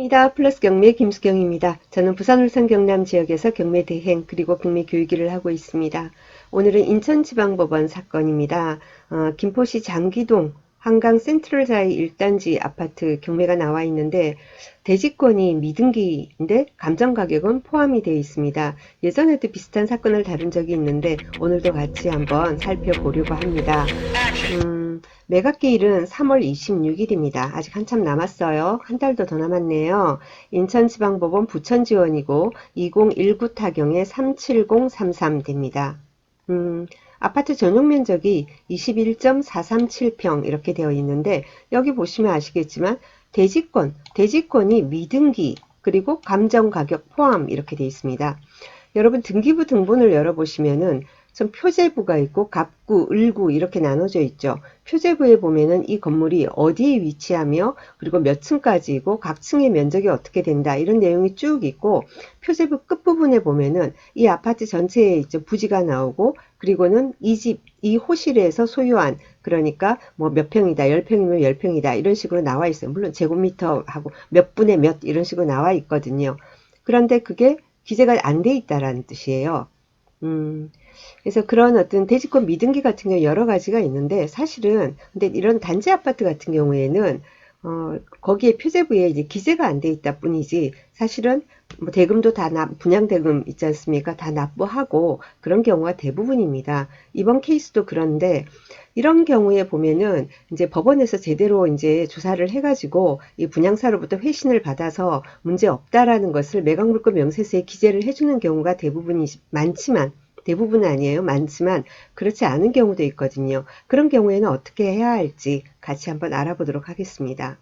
반갑습니다. 플러스 경매 김수경입니다. 저는 부산 울산 경남 지역에서 경매 대행 그리고 경매 교육일을 하고 있습니다. 오늘은 인천지방법원 사건입니다. 김포시 장기동 한강 센트럴사이 1단지 아파트 경매가 나와 있는데 대지권이 미등기인데 감정가격은 포함이 되어 있습니다. 예전에도 비슷한 사건을 다룬 적이 있는데 오늘도 같이 한번 살펴보려고 합니다. 매각기일은 3월 26일입니다. 아직 한참 남았어요. 한 달도 더 남았네요. 인천지방법원 부천지원이고 2019 타경에 37033 됩니다. 아파트 전용 면적이 21.437평 이렇게 되어 있는데 여기 보시면 아시겠지만 대지권이 미등기 그리고 감정가격 포함 이렇게 되어 있습니다. 여러분 등기부 등본을 열어보시면은 좀 표제부가 있고 갑구, 을구 이렇게 나눠져 있죠. 표제부에 보면은 이 건물이 어디에 위치하며 그리고 몇 층까지이고 각 층의 면적이 어떻게 된다 이런 내용이 쭉 있고 표제부 끝부분에 보면은 이 아파트 전체에 이제 부지가 나오고 그리고는 이 호실에서 소유한 그러니까 뭐 몇 평이다, 10평이면 10평이다 이런 식으로 나와 있어요. 물론 제곱미터하고 몇 분의 몇 이런 식으로 나와 있거든요. 그런데 그게 기재가 안 돼 있다라는 뜻이에요. 그래서 그런 어떤 대지권 미등기 같은 경우 여러 가지가 있는데 사실은 근데 이런 단지 아파트 같은 경우에는 거기에 표제부에 이제 기재가 안 돼 있다 뿐이지 사실은 뭐 대금도 다 분양대금 있지 않습니까? 다 납부하고 그런 경우가 대부분입니다. 이번 케이스도 그런데 이런 경우에 보면은 이제 법원에서 제대로 이제 조사를 해가지고 이 분양사로부터 회신을 받아서 문제 없다라는 것을 매각물권 명세서에 기재를 해주는 경우가 많지만 대부분은 아니에요. 많지만 그렇지 않은 경우도 있거든요. 그런 경우에는 어떻게 해야 할지 같이 한번 알아보도록 하겠습니다.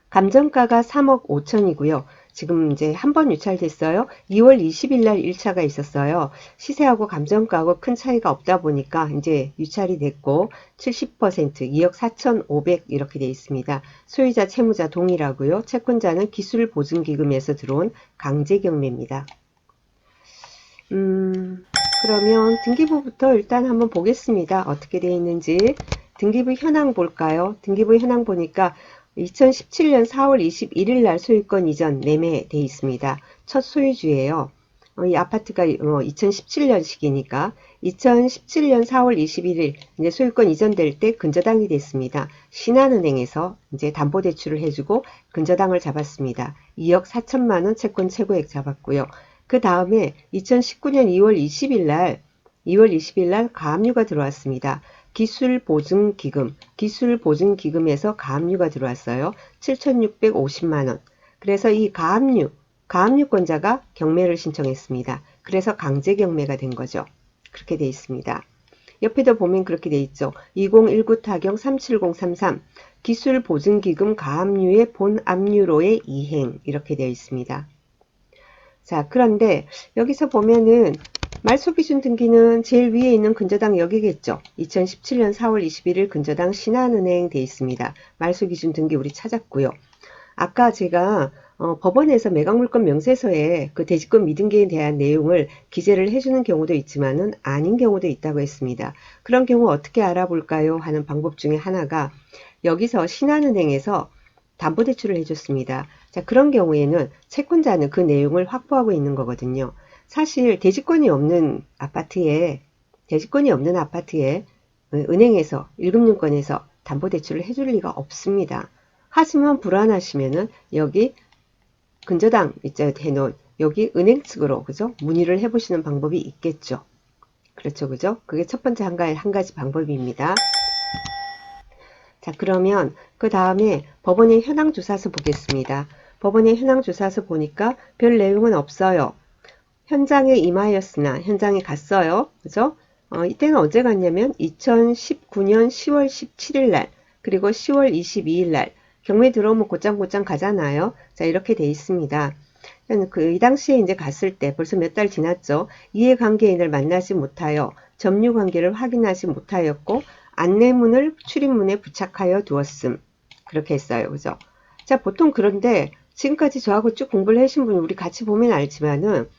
감정가가 3억 5천이고요. 지금 이제 한 번 유찰됐어요. 2월 20일 날 1차가 있었어요. 시세하고 감정가하고 큰 차이가 없다 보니까 이제 유찰이 됐고 70% 2억 4,500 이렇게 되어 있습니다. 소유자 채무자 동일하고요. 채권자는 기술보증기금에서 들어온 강제경매입니다. 그러면 등기부부터 일단 한번 보겠습니다. 어떻게 되어 있는지. 등기부 현황 볼까요? 등기부 현황 보니까 2017년 4월 21일 날 소유권 이전 매매되어 있습니다. 첫 소유주예요. 이 아파트가 2017년식이니까 2017년 4월 21일 이제 소유권 이전될 때 근저당이 됐습니다. 신한은행에서 이제 담보대출을 해주고 근저당을 잡았습니다. 2억 4천만 원 채권 최고액 잡았고요. 그 다음에 2019년 2월 20일 날 가압류가 들어왔습니다. 기술보증기금에서 가압류가 들어왔어요. 7,650만 원. 그래서 이 가압류권자가 경매를 신청했습니다. 그래서 강제경매가 된 거죠. 그렇게 돼 있습니다. 옆에도 보면 그렇게 돼 있죠. 2019 타경 37033 기술보증기금 가압류의 본압류로의 이행 이렇게 되어 있습니다. 자, 그런데 여기서 보면은 말소기준 등기는 제일 위에 있는 근저당 여기겠죠. 2017년 4월 21일 근저당 신한은행 돼 있습니다. 말소기준 등기 우리 찾았고요. 아까 제가 법원에서 매각물권 명세서에 그 대지권 미등기에 대한 내용을 기재를 해주는 경우도 있지만은 아닌 경우도 있다고 했습니다. 그런 경우 어떻게 알아볼까요? 하는 방법 중에 하나가 여기서 신한은행에서 담보대출을 해줬습니다. 자, 그런 경우에는 채권자는 그 내용을 확보하고 있는 거거든요. 사실 대지권이 없는 아파트에 은행에서 1금융권에서 담보대출을 해줄 리가 없습니다. 하지만 불안하시면은 여기 근저당 해놓은 여기 은행 측으로 그죠? 문의를 해보시는 방법이 있겠죠. 그렇죠, 그죠? 그게 첫 번째 한 가지 방법입니다. 자, 그러면 그 다음에 법원의 현황조사서 보겠습니다. 법원의 현황조사서 보니까 별 내용은 없어요. 현장에 임하였으나 현장에 갔어요. 그죠? 이때는 언제 갔냐면 2019년 10월 17일 날 그리고 10월 22일 날 경매 들어오면 곧장 가잖아요. 자, 이렇게 돼 있습니다. 이 당시에 이제 갔을 때 벌써 몇 달 지났죠. 이해관계인을 만나지 못하여 점유관계를 확인하지 못하였고 안내문을 출입문에 부착하여 두었음. 그렇게 했어요. 그죠? 자, 보통 그런데 지금까지 저하고 쭉 공부를 하신 분이 우리 같이 보면 알지만은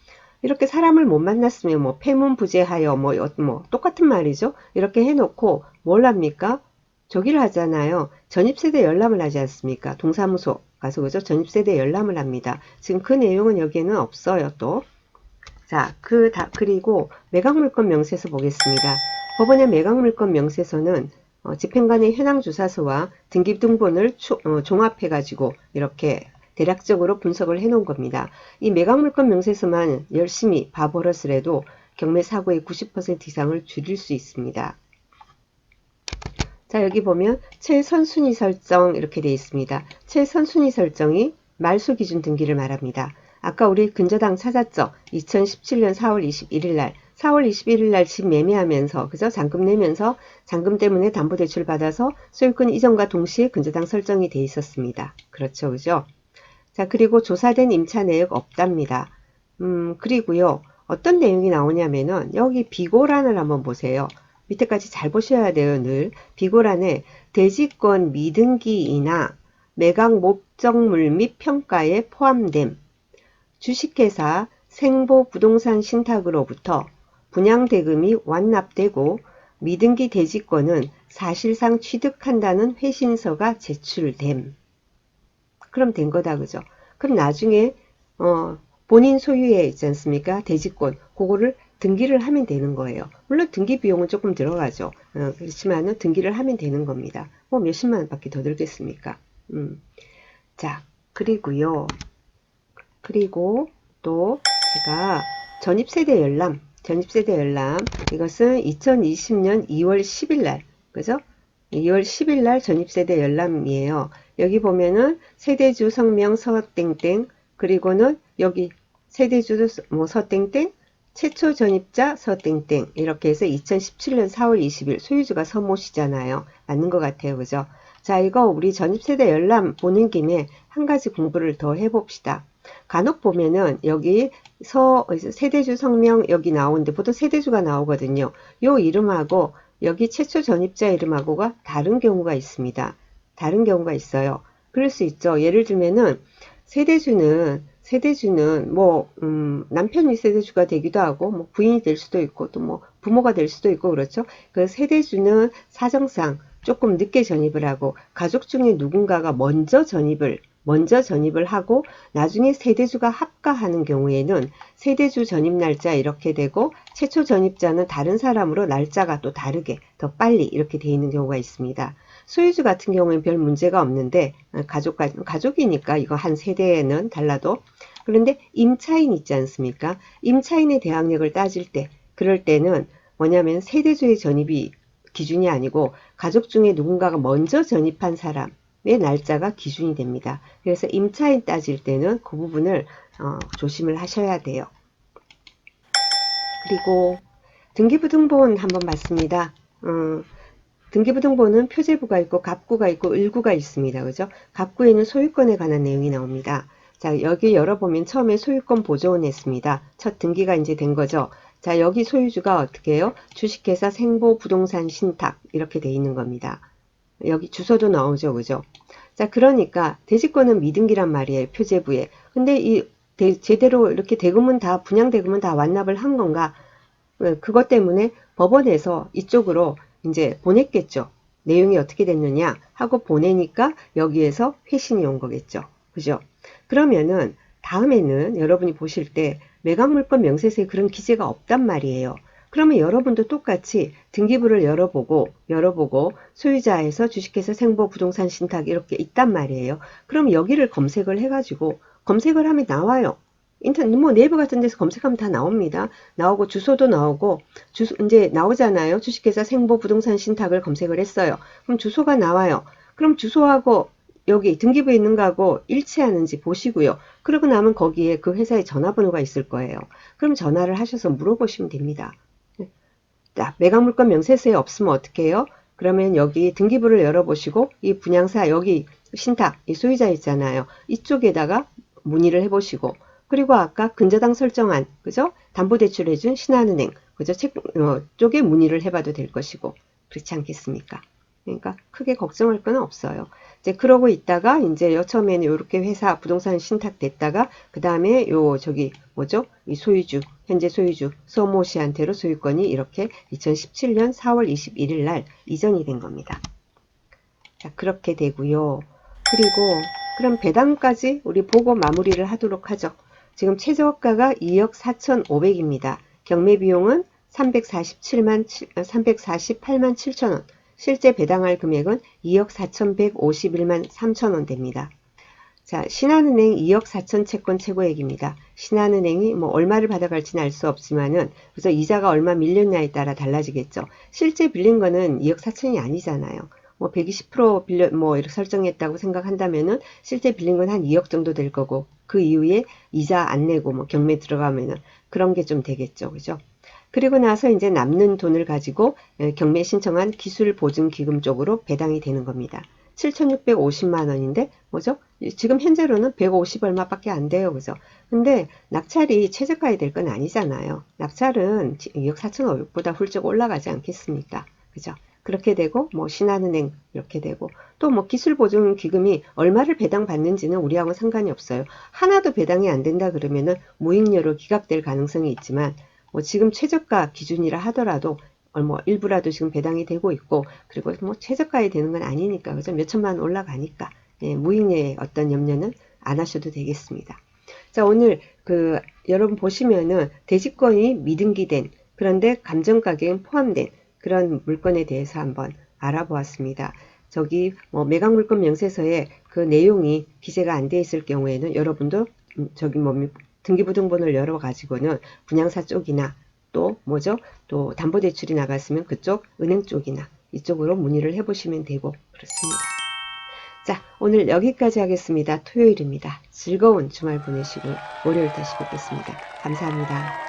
이렇게 사람을 못 만났으면 뭐 폐문부재하여 뭐 똑같은 말이죠. 이렇게 해놓고 뭘 합니까? 저기를 하잖아요. 전입세대 열람을 하지 않습니까? 동사무소 가서 그죠? 전입세대 열람을 합니다. 지금 그 내용은 여기에는 없어요, 또. 자, 그리고 매각물건 명세서 보겠습니다. 법원의 매각물건 명세서는 집행관의 현황주사서와 등기등본을 종합해가지고 이렇게 대략적으로 분석을 해놓은 겁니다. 이 매각물건 명세서만 열심히 봐버렸으라도 경매사고의 90% 이상을 줄일 수 있습니다. 자, 여기 보면 최선순위 설정 이렇게 되어 있습니다. 최선순위 설정이 말소 기준 등기를 말합니다. 아까 우리 근저당 찾았죠? 2017년 4월 21일 날 4월 21일 날 집 매매하면서 그죠? 잔금 내면서 잔금 때문에 담보대출 받아서 소유권 이전과 동시에 근저당 설정이 돼 있었습니다. 그렇죠, 그죠? 자, 그리고 조사된 임차 내역 없답니다. 그리고요, 어떤 내용이 나오냐면은 여기 비고란을 한번 보세요. 밑에까지 잘 보셔야 돼요, 늘. 비고란에 대지권 미등기이나 매각 목적물 및 평가에 포함됨, 주식회사 생보부동산 신탁으로부터 분양대금이 완납되고 미등기 대지권은 사실상 취득한다는 회신서가 제출됨. 그럼 된 거다, 그죠? 그럼 나중에 본인 소유에 있지 않습니까? 대지권 그거를 등기를 하면 되는 거예요. 물론 등기 비용은 조금 들어가죠. 그렇지만은 등기를 하면 되는 겁니다. 뭐 몇십만 원밖에 더 들겠습니까? 자, 그리고요. 그리고 또 제가 전입세대 열람 이것은 2020년 2월 10일 날, 그죠? 2월 10일 날 전입세대 열람이에요. 여기 보면은 세대주 성명 서땡땡, 그리고는 여기 세대주 뭐 서땡땡, 최초 전입자 서땡땡 이렇게 해서 2017년 4월 20일 소유주가 서모시잖아요. 맞는 것 같아요. 그죠? 자, 이거 우리 전입세대 열람 보는 김에 한 가지 공부를 더 해봅시다. 간혹 보면은 여기 세대주 성명 여기 나오는데 보통 세대주가 나오거든요. 요 이름하고 여기 최초 전입자 이름하고가 다른 경우가 있습니다. 다른 경우가 있어요. 그럴 수 있죠. 예를 들면은 세대주는 뭐 남편이 세대주가 되기도 하고 뭐 부인이 될 수도 있고 또 뭐 부모가 될 수도 있고 그렇죠. 그 세대주는 사정상 조금 늦게 전입을 하고 가족 중에 누군가가 먼저 전입을 하고 나중에 세대주가 합가하는 경우에는 세대주 전입 날짜 이렇게 되고 최초 전입자는 다른 사람으로 날짜가 또 다르게 더 빨리 이렇게 되어 있는 경우가 있습니다. 소유주 같은 경우에는 별 문제가 없는데 가족이니까 이거 한 세대에는 달라도 그런데 임차인 있지 않습니까? 임차인의 대항력을 따질 때 그럴 때는 뭐냐면 세대주의 전입이 기준이 아니고 가족 중에 누군가가 먼저 전입한 사람의 날짜가 기준이 됩니다. 그래서 임차인 따질 때는 그 부분을 조심을 하셔야 돼요. 그리고 등기부등본 한번 봤습니다. 등기부등본은 표제부가 있고 갑구가 있고 을구가 있습니다. 그죠? 갑구에는 소유권에 관한 내용이 나옵니다. 자, 여기 열어보면 처음에 소유권 보존 했습니다. 첫 등기가 이제 된 거죠. 자, 여기 소유주가 어떻게 해요? 주식회사 생보부동산 신탁 이렇게 돼 있는 겁니다. 여기 주소도 나오죠. 그죠? 자, 그러니까 대지권은 미등기란 말이에요. 표제부에. 근데 이 제대로 이렇게 대금은 다 분양대금은 다 완납을 한 건가? 그것 때문에 법원에서 이쪽으로 이제 보냈겠죠. 내용이 어떻게 됐느냐 하고 보내니까 여기에서 회신이 온 거겠죠. 그죠? 그러면은 다음에는 여러분이 보실 때 매각물건 명세서에 그런 기재가 없단 말이에요. 그러면 여러분도 똑같이 등기부를 열어보고 소유자에서 주식회사 생보부동산 신탁 이렇게 있단 말이에요. 그럼 여기를 검색을 해가지고 검색을 하면 나와요. 인터넷 뭐 네이버 같은 데서 검색하면 다 나옵니다. 나오고 주소도 나오고 이제 나오잖아요. 주식회사 생보부동산 신탁을 검색을 했어요. 그럼 주소가 나와요. 그럼 주소하고 여기 등기부에 있는 거하고 일치하는지 보시고요. 그러고 나면 거기에 그 회사의 전화번호가 있을 거예요. 그럼 전화를 하셔서 물어보시면 됩니다. 자, 매각물건 명세서에 없으면 어떻게 해요? 그러면 여기 등기부를 열어보시고 이 분양사 여기 신탁 이 소유자 있잖아요. 이쪽에다가 문의를 해보시고 그리고 아까 근저당 설정한 그죠? 담보대출 해준 신한은행 그죠? 쪽에 문의를 해봐도 될 것이고 그렇지 않겠습니까? 그러니까 크게 걱정할 건 없어요. 이제 그러고 있다가 이제 처음에는 이렇게 회사 부동산 신탁 됐다가 그 다음에 저기 뭐죠? 이 소유주 현재 소유주 서모 씨한테로 소유권이 이렇게 2017년 4월 21일 날 이전이 된 겁니다. 자, 그렇게 되고요. 그리고 그럼 배당까지 우리 보고 마무리를 하도록 하죠. 지금 최저가가 2억 4,500입니다. 경매 비용은 348만 7천원. 실제 배당할 금액은 2억 4,151만 3천원 됩니다. 자, 신한은행 2억 4천 채권 최고액입니다. 신한은행이 뭐 얼마를 받아갈지는 알 수 없지만은 그래서 이자가 얼마 밀렸냐에 따라 달라지겠죠. 실제 빌린 거는 2억 4천이 아니잖아요. 뭐 120% 빌려 뭐 이렇게 설정했다고 생각한다면은 실제 빌린 건 한 2억 정도 될 거고 그 이후에 이자 안 내고 뭐 경매 들어가면은 그런 게 좀 되겠죠. 그죠? 그리고 나서 이제 남는 돈을 가지고 경매 신청한 기술보증기금 쪽으로 배당이 되는 겁니다. 7,650만 원인데 뭐죠? 지금 현재로는 150 얼마밖에 안 돼요. 그죠? 근데 낙찰이 최저가에 될 건 아니잖아요. 낙찰은 2억 4,500보다 훌쩍 올라가지 않겠습니까? 그죠? 그렇게 되고 뭐 신한은행 이렇게 되고 또 뭐 기술보증기금이 얼마를 배당받는지는 우리하고는 상관이 없어요. 하나도 배당이 안 된다 그러면은 무익료로 기각될 가능성이 있지만 뭐 지금 최저가 기준이라 하더라도 뭐 일부라도 지금 배당이 되고 있고 그리고 뭐 최저가에 되는 건 아니니까 그죠? 몇 천만 원 올라가니까 무익료의 어떤 염려는 안 하셔도 되겠습니다. 자, 오늘 여러분 보시면은 대지권이 미등기된 그런데 감정가격은 포함된 그런 물건에 대해서 한번 알아보았습니다. 저기 뭐 매각물건 명세서에 그 내용이 기재가 안 돼 있을 경우에는 여러분도 저기 뭐 등기부등본을 열어 가지고는 분양사 쪽이나 또 뭐죠? 또 담보대출이 나갔으면 그쪽 은행 쪽이나 이쪽으로 문의를 해보시면 되고 그렇습니다. 자, 오늘 여기까지 하겠습니다. 토요일입니다. 즐거운 주말 보내시고 월요일 다시 뵙겠습니다. 감사합니다.